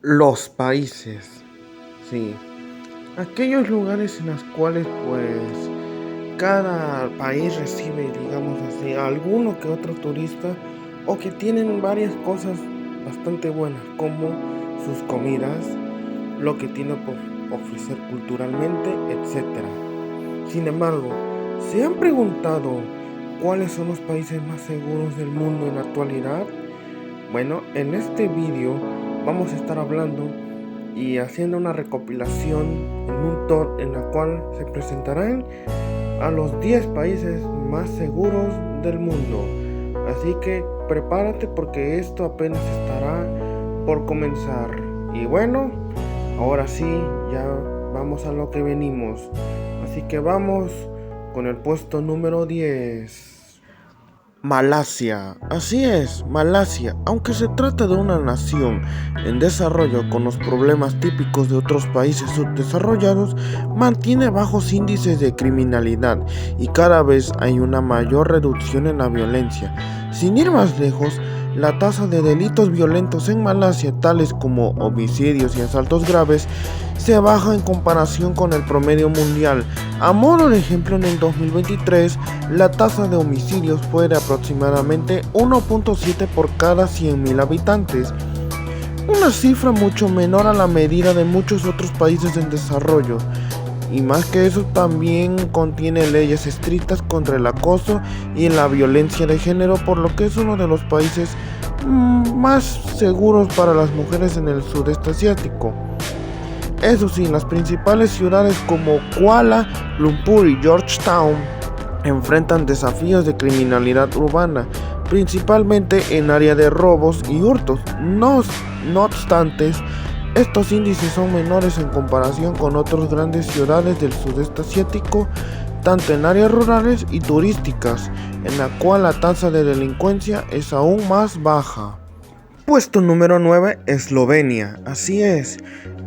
Los países, sí, aquellos lugares en los cuales pues cada país recibe, digamos así, a alguno que otro turista o que tienen varias cosas bastante buenas como sus comidas, lo que tiene por ofrecer culturalmente, etcétera. Sin embargo, ¿se han preguntado cuáles son los países más seguros del mundo en la actualidad? Bueno, en este vídeo vamos a estar hablando y haciendo una recopilación en un top en la cual se presentarán a los 10 países más seguros del mundo. Así que prepárate porque esto apenas estará por comenzar. Y bueno, ahora sí, ya vamos a lo que venimos. Así que vamos con el puesto número 10. Malasia, así es, Malasia, aunque se trata de una nación en desarrollo con los problemas típicos de otros países subdesarrollados, mantiene bajos índices de criminalidad y cada vez hay una mayor reducción en la violencia. Sin ir más lejos, la tasa de delitos violentos en Malasia, tales como homicidios y asaltos graves, se baja en comparación con el promedio mundial. A modo de ejemplo, en el 2023, la tasa de homicidios fue de aproximadamente 1.7 por cada 100.000 habitantes, una cifra mucho menor a la medida de muchos otros países en desarrollo. Y más que eso, también contiene leyes estrictas contra el acoso y la violencia de género, por lo que es uno de los países más seguros para las mujeres en el sudeste asiático. Eso sí, las principales ciudades como Kuala Lumpur y Georgetown enfrentan desafíos de criminalidad urbana, principalmente en área de robos y hurtos. No obstante, estos índices son menores en comparación con otras grandes ciudades del sudeste asiático, tanto en áreas rurales y turísticas, en la cual la tasa de delincuencia es aún más baja. Puesto número 9, Eslovenia. Así es,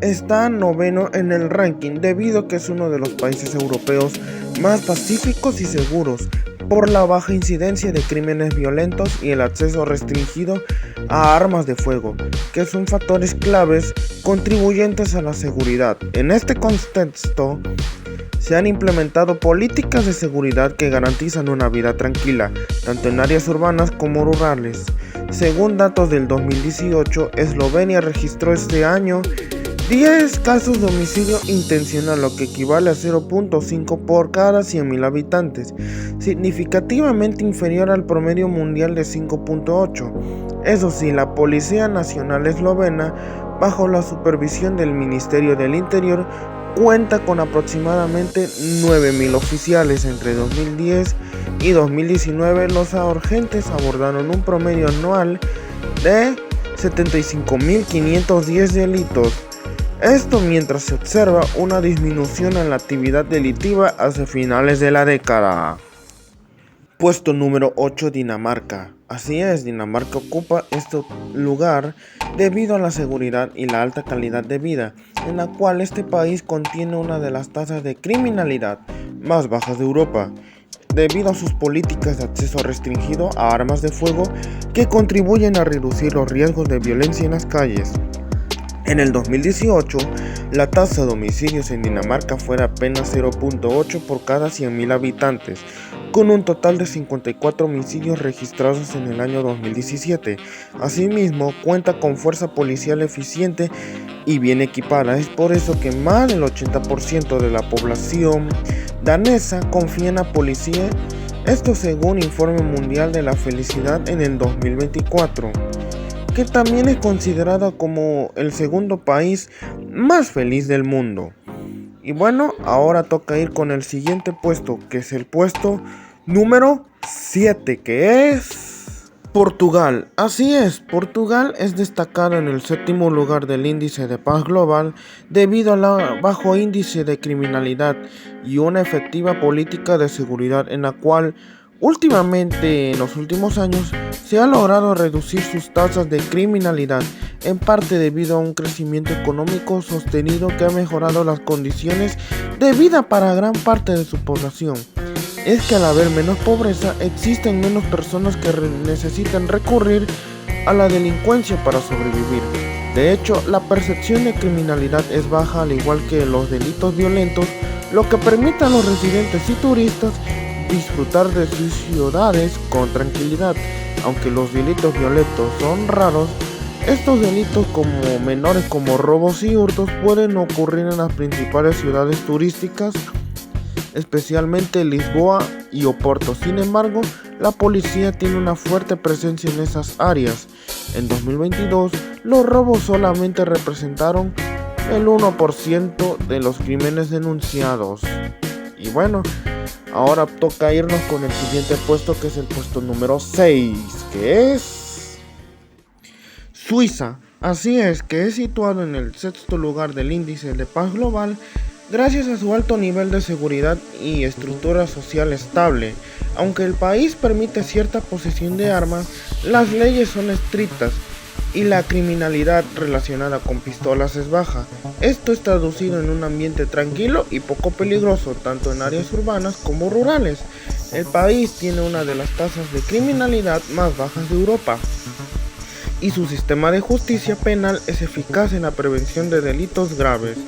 está noveno en el ranking debido a que es uno de los países europeos más pacíficos y seguros por la baja incidencia de crímenes violentos y el acceso restringido a armas de fuego, que son factores claves contribuyentes a la seguridad. En este contexto, se han implementado políticas de seguridad que garantizan una vida tranquila, tanto en áreas urbanas como rurales. Según datos del 2018, Eslovenia registró este año 10 casos de homicidio intencional, lo que equivale a 0.5 por cada 100.000 habitantes, significativamente inferior al promedio mundial de 5.8. Eso sí, la Policía Nacional Eslovena, bajo la supervisión del Ministerio del Interior, cuenta con aproximadamente 9.000 oficiales. Entre 2010 y 2019, los agentes abordaron un promedio anual de 75.510 delitos. Esto mientras se observa una disminución en la actividad delictiva hacia finales de la década. Puesto número 8, Dinamarca. Así es, Dinamarca ocupa este lugar debido a la seguridad y la alta calidad de vida, en la cual este país contiene una de las tasas de criminalidad más bajas de Europa, debido a sus políticas de acceso restringido a armas de fuego que contribuyen a reducir los riesgos de violencia en las calles. En el 2018, la tasa de homicidios en Dinamarca fue de apenas 0.8 por cada 100.000 habitantes, con un total de 54 homicidios registrados en el año 2017. Asimismo, cuenta con fuerza policial eficiente y bien equipada. Es por eso que más del 80% de la población danesa confía en la policía, esto según Informe Mundial de la Felicidad en el 2024. Que también es considerada como el segundo país más feliz del mundo. Y bueno, ahora toca ir con el siguiente puesto, que es el puesto número 7, que es Portugal. Así es, Portugal es destacado en el séptimo lugar del índice de paz global debido al bajo índice de criminalidad y una efectiva política de seguridad en la cual últimamente, en los últimos años, se ha logrado reducir sus tasas de criminalidad, en parte debido a un crecimiento económico sostenido que ha mejorado las condiciones de vida para gran parte de su población. Es que al haber menos pobreza, existen menos personas que necesitan recurrir a la delincuencia para sobrevivir. De hecho, la percepción de criminalidad es baja al igual que los delitos violentos, lo que permite a los residentes y turistas disfrutar de sus ciudades con tranquilidad. Aunque los delitos violentos son raros, estos delitos como menores como robos y hurtos pueden ocurrir en las principales ciudades turísticas, especialmente Lisboa y Oporto. Sin embargo, la policía tiene una fuerte presencia en esas áreas. En 2022, los robos solamente representaron el 1% de los crímenes denunciados. Y bueno, ahora toca irnos con el siguiente puesto, que es el puesto número 6, que es Suiza. Así es, que es situado en el sexto lugar del índice de paz global gracias a su alto nivel de seguridad y estructura social estable. Aunque el país permite cierta posesión de armas, las leyes son estrictas y la criminalidad relacionada con pistolas es baja. Esto es traducido en un ambiente tranquilo y poco peligroso, tanto en áreas urbanas como rurales. El país tiene una de las tasas de criminalidad más bajas de Europa, y su sistema de justicia penal es eficaz en la prevención de delitos graves.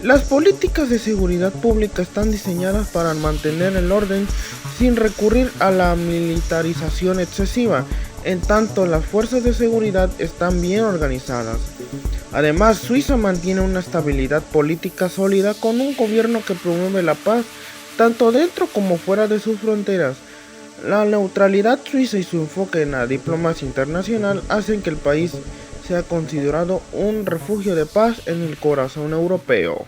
Las políticas de seguridad pública están diseñadas para mantener el orden sin recurrir a la militarización excesiva, en tanto las fuerzas de seguridad están bien organizadas. Además, Suiza mantiene una estabilidad política sólida con un gobierno que promueve la paz tanto dentro como fuera de sus fronteras. La neutralidad suiza y su enfoque en la diplomacia internacional hacen que el país sea considerado un refugio de paz en el corazón europeo.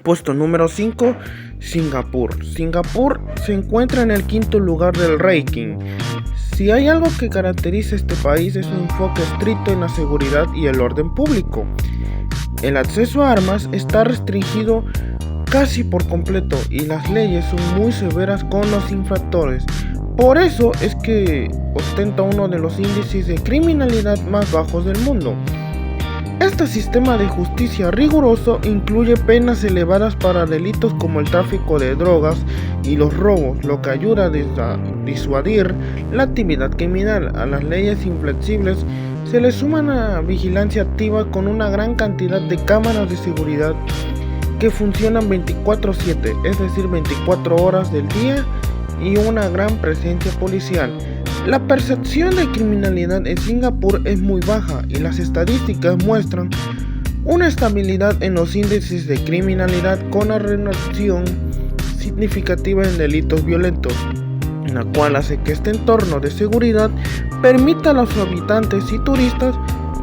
Puesto número 5, Singapur. Singapur se encuentra en el quinto lugar del ranking. Si hay algo que caracteriza a este país es su enfoque estricto en la seguridad y el orden público. El acceso a armas está restringido casi por completo y las leyes son muy severas con los infractores. Por eso es que ostenta uno de los índices de criminalidad más bajos del mundo. Este sistema de justicia riguroso incluye penas elevadas para delitos como el tráfico de drogas y los robos, lo que ayuda a disuadir la actividad criminal. A las leyes inflexibles se le suma una vigilancia activa con una gran cantidad de cámaras de seguridad que funcionan 24/7, es decir, 24 horas del día, y una gran presencia policial. La percepción de criminalidad en Singapur es muy baja y las estadísticas muestran una estabilidad en los índices de criminalidad con una reducción significativa en delitos violentos, la cual hace que este entorno de seguridad permita a los habitantes y turistas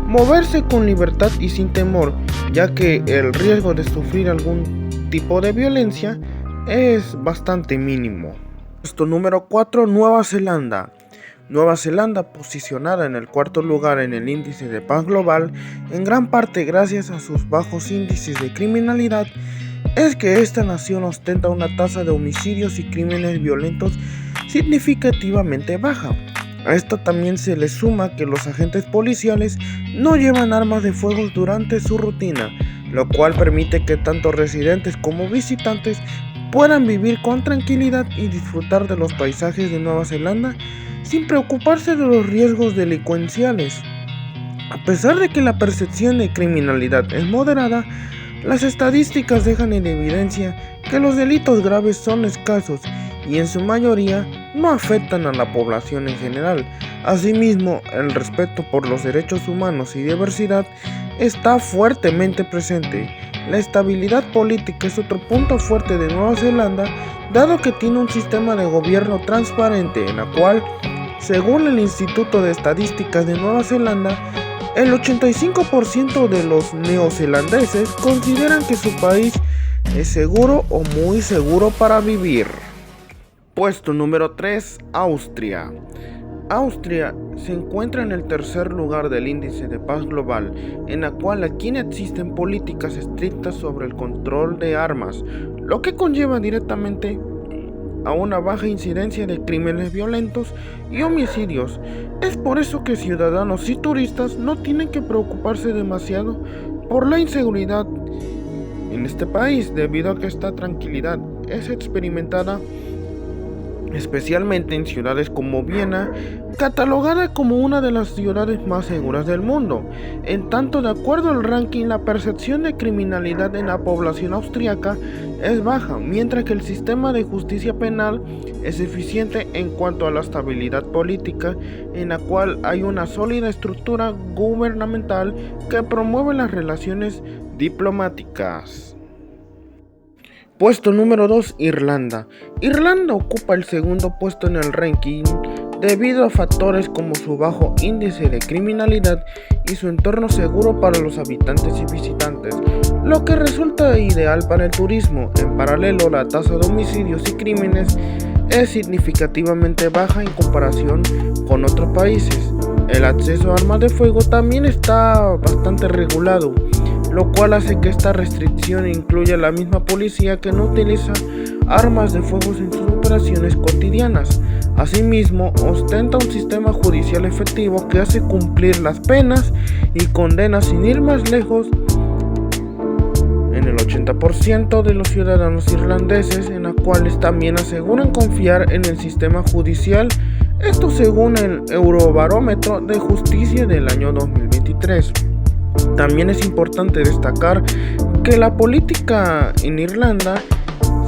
moverse con libertad y sin temor, ya que el riesgo de sufrir algún tipo de violencia es bastante mínimo. Puesto número 4, Nueva Zelanda. Nueva Zelanda, posicionada en el cuarto lugar en el índice de paz global, en gran parte gracias a sus bajos índices de criminalidad, es que esta nación ostenta una tasa de homicidios y crímenes violentos significativamente baja. A esto también se le suma que los agentes policiales no llevan armas de fuego durante su rutina, lo cual permite que tanto residentes como visitantes puedan vivir con tranquilidad y disfrutar de los paisajes de Nueva Zelanda sin preocuparse de los riesgos delincuenciales. A pesar de que la percepción de criminalidad es moderada, las estadísticas dejan en evidencia que los delitos graves son escasos y en su mayoría no afectan a la población en general. Asimismo, el respeto por los derechos humanos y diversidad está fuertemente presente. La estabilidad política es otro punto fuerte de Nueva Zelanda, dado que tiene un sistema de gobierno transparente en la cual, según el Instituto de Estadísticas de Nueva Zelanda, el 85% de los neozelandeses consideran que su país es seguro o muy seguro para vivir. Puesto número 3, Austria. Austria se encuentra en el tercer lugar del índice de paz global, en la cual aquí existen políticas estrictas sobre el control de armas, lo que conlleva directamente a una baja incidencia de crímenes violentos y homicidios. Es por eso que ciudadanos y turistas no tienen que preocuparse demasiado por la inseguridad en este país, debido a que esta tranquilidad es experimentada especialmente en ciudades como Viena, catalogada como una de las ciudades más seguras del mundo. En tanto, de acuerdo al ranking, la percepción de criminalidad en la población austríaca es baja, mientras que el sistema de justicia penal es eficiente en cuanto a la estabilidad política, en la cual hay una sólida estructura gubernamental que promueve las relaciones diplomáticas. Puesto número 2, Irlanda. Irlanda ocupa el segundo puesto en el ranking debido a factores como su bajo índice de criminalidad y su entorno seguro para los habitantes y visitantes, lo que resulta ideal para el turismo. En paralelo, la tasa de homicidios y crímenes es significativamente baja en comparación con otros países. El acceso a armas de fuego también está bastante regulado, lo cual hace que esta restricción incluya a la misma policía, que no utiliza armas de fuego en sus operaciones cotidianas. Asimismo, ostenta un sistema judicial efectivo que hace cumplir las penas y condenas sin ir más lejos. En el 80% de los ciudadanos irlandeses, en los cuales también aseguran confiar en el sistema judicial, esto según el Eurobarómetro de Justicia del año 2023. También es importante destacar que la política en Irlanda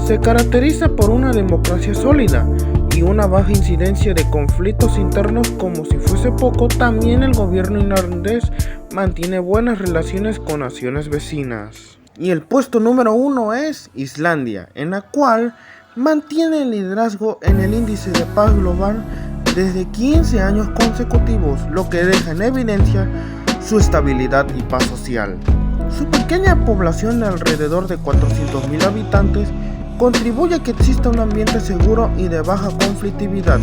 se caracteriza por una democracia sólida y una baja incidencia de conflictos internos. Como si fuese poco, también el gobierno irlandés mantiene buenas relaciones con naciones vecinas. Y el puesto número 1 es Islandia, en la cual mantiene el liderazgo en el índice de paz global desde 15 años consecutivos, lo que deja en evidencia su estabilidad y paz social. Su pequeña población de alrededor de 400.000 habitantes contribuye a que exista un ambiente seguro y de baja conflictividad.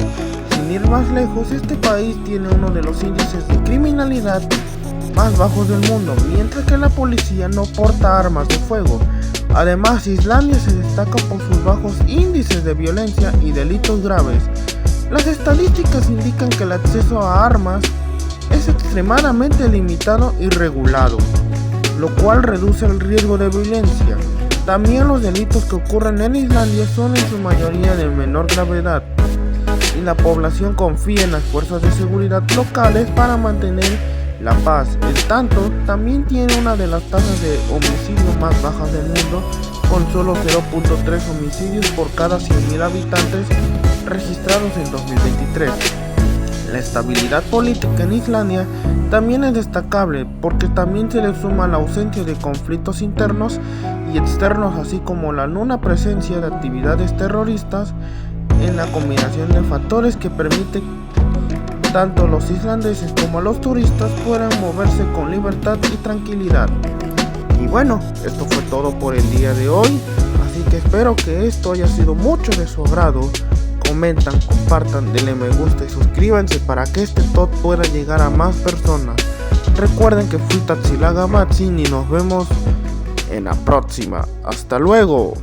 Sin ir más lejos, este país tiene uno de los índices de criminalidad más bajos del mundo, mientras que la policía no porta armas de fuego. Además, Islandia se destaca por sus bajos índices de violencia y delitos graves. Las estadísticas indican que el acceso a armas es extremadamente limitado y regulado, lo cual reduce el riesgo de violencia. También los delitos que ocurren en Islandia son en su mayoría de menor gravedad, y la población confía en las fuerzas de seguridad locales para mantener la paz. En tanto, también tiene una de las tasas de homicidio más bajas del mundo, con solo 0.3 homicidios por cada 100.000 habitantes registrados en 2023. La estabilidad política en Islandia también es destacable, porque también se le suma la ausencia de conflictos internos y externos, así como la nula presencia de actividades terroristas, en la combinación de factores que permite tanto los islandeses como los turistas puedan moverse con libertad y tranquilidad. Y bueno, esto fue todo por el día de hoy, así que espero que esto haya sido mucho de su agrado. Comentan, compartan, denle me gusta y suscríbanse para que este top pueda llegar a más personas. Recuerden que fui Tatsilaga Matsin y nos vemos en la próxima. Hasta luego.